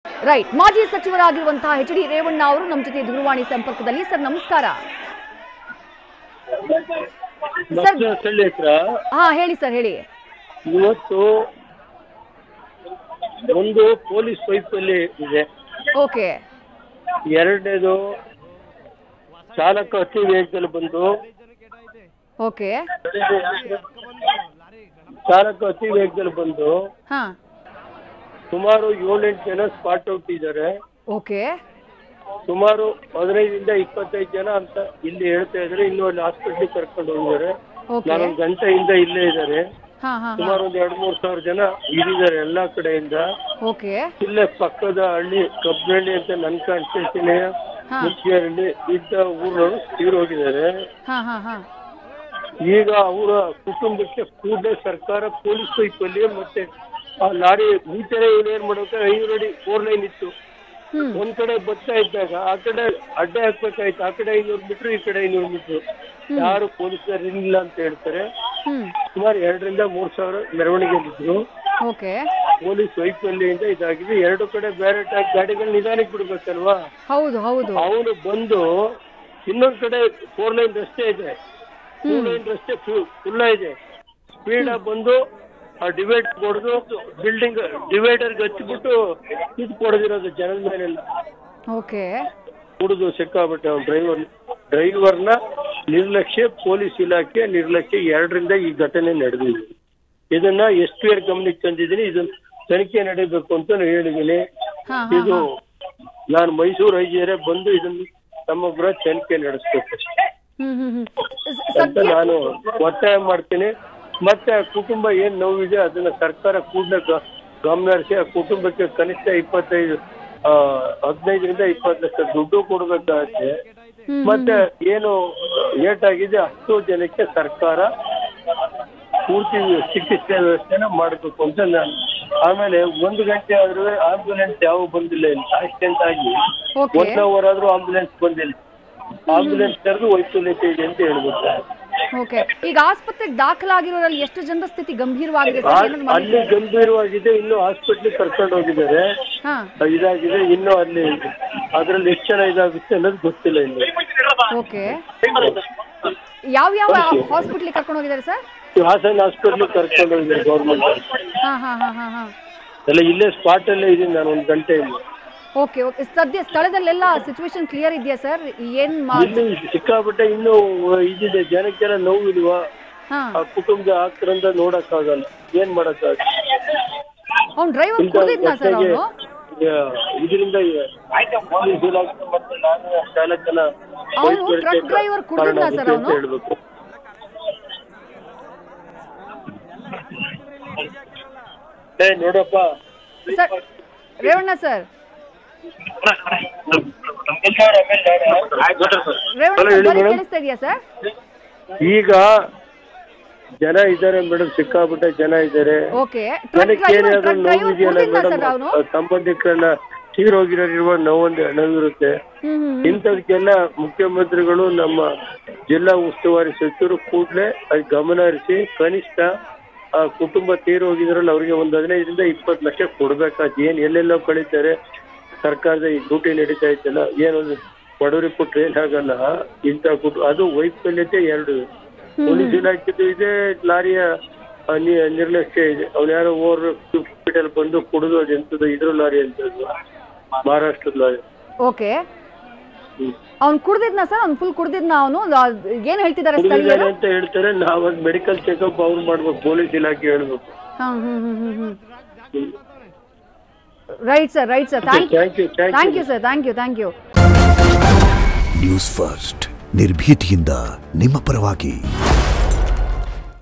Right. ಮಾಜಿ ಸಚಿವರಾಗಿರುವಂತಹ H D Revanna ಅವರು ನಮ್ಮ ಜೊತೆ ದೂರವಾಣಿ ಸಂಪರ್ಕದಲ್ಲಿ. ಸರ್ ನಮಸ್ಕಾರ. ಹಾ ಹೇಳಿ ಸರ್, ಹೇಳಿ. ಇವತ್ತು ಒಂದು ಪೊಲೀಸ್ ವೈಫಲ್ಯ ಇದೆ. ಓಕೆ. ಎರಡನೇದು ಚಾಲಕ ಅತಿ ವೇಗದಲ್ಲಿ ಬಂದು. ಓಕೆ. ಚಾಲಕ ಅತಿ ವೇಗದಲ್ಲಿ ಬಂದು ಹಾ ಸುಮಾರು 7-8 ಜನ ಸ್ಪಾಟ್ ಔಟ್ ಇದ್ದಾರೆ. ಓಕೆ. ಸುಮಾರು 15 ಇಂದ 25 ಜನ ಅಂತ ಇಲ್ಲಿ ಹೇಳ್ತಾ ಇದ್ದಾರೆ. ಇನ್ನು ಅಲ್ಲಿ ಹಾಸ್ಪಿಟ್ಲಿಗೆ ಕರ್ಕೊಂಡು ಹೋಗಿದ್ದಾರೆ. 4 ಗಂಟೆಯಿಂದ ಇಲ್ಲೇ ಇದ್ದಾರೆ. ಸುಮಾರು ಒಂದು 2-3 ಸಾವಿರ ಜನ ಇದ್ದಾರೆ ಎಲ್ಲಾ ಕಡೆಯಿಂದ. ಇಲ್ಲೇ ಪಕ್ಕದ ಹಳ್ಳಿ ಕಬ್ಬನಹಳ್ಳಿ ಅಂತ ನನ್ನ ಕಾನ್ಸ್ಟಿಟ್ಯೂಷನ್ ಮುಖ್ಯಹಳ್ಳಿ ಇದ್ದ ಊರವರು ತೀರೋಗಿದ್ದಾರೆ. ಈಗ ಅವರ ಕುಟುಂಬಕ್ಕೆ ಕೂಡಲೇ ಸರ್ಕಾರ ಪೊಲೀಸ್ ವೈಫಲ್ಯ ಮತ್ತೆ ಆ ಲಾರಿ ಮುಂಚೆನೆ ಇವ್ರು ಏನ್ ಮಾಡ್ಬೇಕು, 5 ಅಡಿ 4 ಲೈನ್ ಇತ್ತು. ಒಂದ್ ಕಡೆ ಬರ್ತಾ ಇದ್ದಾಗ ಆ ಕಡೆ ಅಡ್ಡ ಹಾಕ್ಬೇಕಾಯ್ತು. ಆ ಕಡೆ 500 ಮೀಟರ್, ಈ ಕಡೆ 500 ಮೀಟರ್. ಯಾರು ಪೊಲೀಸರು ಇಲ್ಲ ಅಂತ ಹೇಳ್ತಾರೆ. ಸುಮಾರು 2 ರಿಂದ 3 ಸಾವಿರ ಮೆರವಣಿಗೆ ಇದ್ರು. ಪೊಲೀಸ್ ವೈಫಲ್ಯದಿಂದ ಇದಾಗಿದೆ. 2 ಕಡೆ ಬ್ಯಾರೆಟ್ ಹಾಕಿ ಗಾಡಿಗಳು ನಿಧಾನಕ್ಕೆ ಬಿಡ್ಬೇಕಲ್ವಾ. ಅವನು ಬಂದು ಇನ್ನೊಂದ್ ಕಡೆ 4 ಲೈನ್ ರಸ್ತೆ ಇದೆ, 2 ಲೈನ್ ರಸ್ತೆ ಫುಲ್ಲ ಇದೆ. ಸ್ಪೀಡ್ ಆಗಿ ಬಂದು ಆ ಡಿವೈಡ್ ಕೊಡದು ಬಿಲ್ಡಿಂಗ್ ಡಿವೈಡರ್ಗೆ ಹಚ್ಚಿಬಿಟ್ಟು ಇದು ಕೊಡದಿರೋದು ಜನದ ಮೇಲೆಲ್ಲ. ಕುಡಿದು ಸಿಕ್ಕಾಬಿಟ್ಟೆ ಅವ್ನು ಡ್ರೈವರ್ನ ನಿರ್ಲಕ್ಷ್ಯ, ಪೊಲೀಸ್ ಇಲಾಖೆ ನಿರ್ಲಕ್ಷ್ಯ, 2 ರಿಂದ ಈ ಘಟನೆ ನಡೆದಿದೆ. ಇದನ್ನ SP ಗಮನಕ್ಕೆ ತಂದಿದ್ದೀನಿ. ಇದನ್ನ ತನಿಖೆ ನಡೀಬೇಕು ಅಂತ ಹೇಳಿದ್ದೀನಿ. ಇದು ನಾನು ಮೈಸೂರು ಐಜಿಯರೇ ಬಂದು ಇದನ್ನ ಸಮಗ್ರ ತನಿಖೆ ನಡೆಸಬೇಕು ಅಂತ ನಾನು ಒತ್ತಾಯ ಮಾಡ್ತೀನಿ. ಮತ್ತೆ ಕುಟುಂಬ ಏನ್ ನೋವಿದೆ ಅದನ್ನ ಸರ್ಕಾರ ಕೂಡಲೇ ಗಮನ ಹರಿಸಿ ಆ ಕುಟುಂಬಕ್ಕೆ ಕನಿಷ್ಠ 15 ರಿಂದ 20 ಲಕ್ಷ ದುಡ್ಡು ಕೊಡ್ಬೇಕಾಗುತ್ತೆ. ಮತ್ತೆ ಏನು ಏಟಾಗಿದೆ 10 ಜನಕ್ಕೆ ಸರ್ಕಾರ ಪೂರ್ತಿ ಚಿಕಿತ್ಸೆ ವ್ಯವಸ್ಥೆನ ಮಾಡಬೇಕು ಅಂತ ನಾನು. ಆಮೇಲೆ 1 ಗಂಟೆ ಆದ್ರೂ ಆಂಬ್ಯುಲೆನ್ಸ್ ಯಾವ ಬಂದಿಲ್ಲ ಇಲ್ಲಿ. ಆಕ್ಸಿಡೆಂಟ್ ಆಗಿ 1 ಅವರ್ ಆದ್ರೂ ಆಂಬ್ಯುಲೆನ್ಸ್ ಬಂದಿಲ್ಲ. ಆಂಬ್ಯುಲೆನ್ಸ್ ಕರೆದು ವೈಫಲ್ಯತೆ ಇದೆ ಅಂತ ಹೇಳ್ಬಿಟ್ಟು. ಈಗ ಆಸ್ಪತ್ರೆಗೆ ದಾಖಲಾಗಿರೋರಲ್ಲಿ ಎಷ್ಟು ಜನರ ಸ್ಥಿತಿ ಗಂಭೀರವಾಗಿದೆ? ಅಲ್ಲಿ ಗಂಭೀರವಾಗಿದೆ. ಇನ್ನು ಹಾಸ್ಪಿಟ್ಲಿಗೆ ಕರ್ಕೊಂಡು ಹೋಗಿದ್ದಾರೆ. ಇದಾಗಿದೆ. ಇನ್ನು ಅಲ್ಲಿ ಅದ್ರಲ್ಲಿ ಎಷ್ಟು ಜನ ಇದಾಗುತ್ತೆ ಅನ್ನೋದು ಗೊತ್ತಿಲ್ಲ. ಇನ್ನು ಯಾವ ಯಾವ ಹಾಸ್ಪಿಟ್ಲಿಗೆ ಕರ್ಕೊಂಡು ಹೋಗಿದ್ದಾರೆ ಸರ್? ಹಾಸನ ಹಾಸ್ಪಿಟ್ಲಿಗೆ ಕರ್ಕೊಂಡು ಹೋಗಿದ್ದಾರೆ ಗೌರ್ಮೆಂಟ್. ಎಲ್ಲ ಇಲ್ಲೇ ಸ್ಪಾಟ್ ಅಲ್ಲೇ ಇದೀನಿ ನಾನು 1 ಗಂಟೆಯಿಂದ. ಸದ್ಯ ಸ್ಥಳದಲ್ಲೆಲ್ಲ ಸಿಚುವೇಶನ್ ಕ್ಲಿಯರ್ ಇದೆಯಾ ಸರ್? ಏನ್ ಸಿಕ್ಕಾಬಿಟ್ಟೆ ಇನ್ನು ಇದಿದೆ. ಜನಕ್ಕೆಲ್ಲ ನೋವಿಲ್ವಾ? ಕುಟುಂಬದ ಆಗ್ತಾರಂತ ನೋಡಕ್ಕಾಗಲ್ಲ. ಏನ್ ಮಾಡಕ್ಕಾಗಲ್ಲ. ಅವ್ನು ಡ್ರೈವರ್ ಕುಡಿದಿದ್ನಾ ಸರ್? ಅವನು ಇದರಿಂದ ಮತ್ತೆ ನಾನು ಚಾಲಕನ ಟ್ರಕ್ ಡ್ರೈವರ್ ಕುಡಿದಿದ್ನಾ ಸರ್? ಅವನು ಹೇಳ್ಬೇಕು. ನೋಡಪ್ಪ ರೇವಣ್ಣ ಸರ್, ಈಗ ಜನ ಇದ್ದಾರೆ ಮೇಡಮ್, ಸಿಕ್ಕಾಬಿಟ್ಟೆ ಜನ ಇದ್ದಾರೆ. ಜನಕ್ಕೆ ಏನಾದ್ರು ನೋವಿದೆಯಲ್ಲ ಮೇಡಮ್, ಸಂಬಂಧಿಕರನ್ನ ತೀರೋಗಿರುವ ನೋವಿರುತ್ತೆ. ಇಂಥದಕ್ಕೆಲ್ಲ ಮುಖ್ಯಮಂತ್ರಿಗಳು ನಮ್ಮ ಜಿಲ್ಲಾ ಉಸ್ತುವಾರಿ ಸಚಿವರು ಕೂಡಲೇ ಅದು ಗಮನ ಹರಿಸಿ ಕನಿಷ್ಠ ಆ ಕುಟುಂಬ ತೀರೋಗಿದ್ರಲ್ಲಿ ಅವ್ರಿಗೆ ಒಂದು 15 ರಿಂದ 20 ಲಕ್ಷ ಕೊಡ್ಬೇಕಾದ್. ಏನ್ ಎಲ್ಲೆಲ್ಲೋ ಕಳೀತಾರೆ. ಸರ್ಕಾರದ ಈ ಡ್ಯೂಟಿ ನಡೀತಾ ಇತ್ತಲ್ಲ, ಏನೊಂದು ಬಡವರಿಗೆ ಕೊಟ್ರೆ ಏನಾಗಲ್ಲ. ಇಂಥ ಅದು ವೈಫಲ್ಯತೆ 2. ಪೊಲೀಸ್ ಇಲಾಖೆದು ಇದೆ, ಲಾರಿಯ ನಿರ್ಲಕ್ಷ್ಯ ಇದೆ. ಅವ್ನು ಯಾರೋ ಓವರ್ ಹಾಸ್ಪಿಟಲ್ ಬಂದು ಕುಡಿದು ಅದು ಎಂತದ್ದು ಇದ್ರ ಲಾರಿ ಅಂತದ್ದು, ಮಹಾರಾಷ್ಟ್ರದ ಲಾರಿ. ಅವ್ನು ಕುಡ್ದಿದ್ನ ಸರ್? ಅವ್ನು ಫುಲ್ ಕುಡ್ದಿದ್ನ? ಅವನು ಏನ್ ಹೇಳ್ತಿದ್ದಾರೆ ಅಂತ ಹೇಳ್ತಾರೆ. ನಾವ್ ಮೆಡಿಕಲ್ ಚೆಕಪ್ ಅವ್ರು ಮಾಡ್ಬೇಕು, ಪೊಲೀಸ್ ಇಲಾಖೆ ಹೇಳ್ಬೇಕು. Right sir, right sir. Thank you sir, thank you. News first, ನಿರ್ಭೀತಿಯಿಂದ ನಿಮ್ಮ ಪರವಾಗಿ.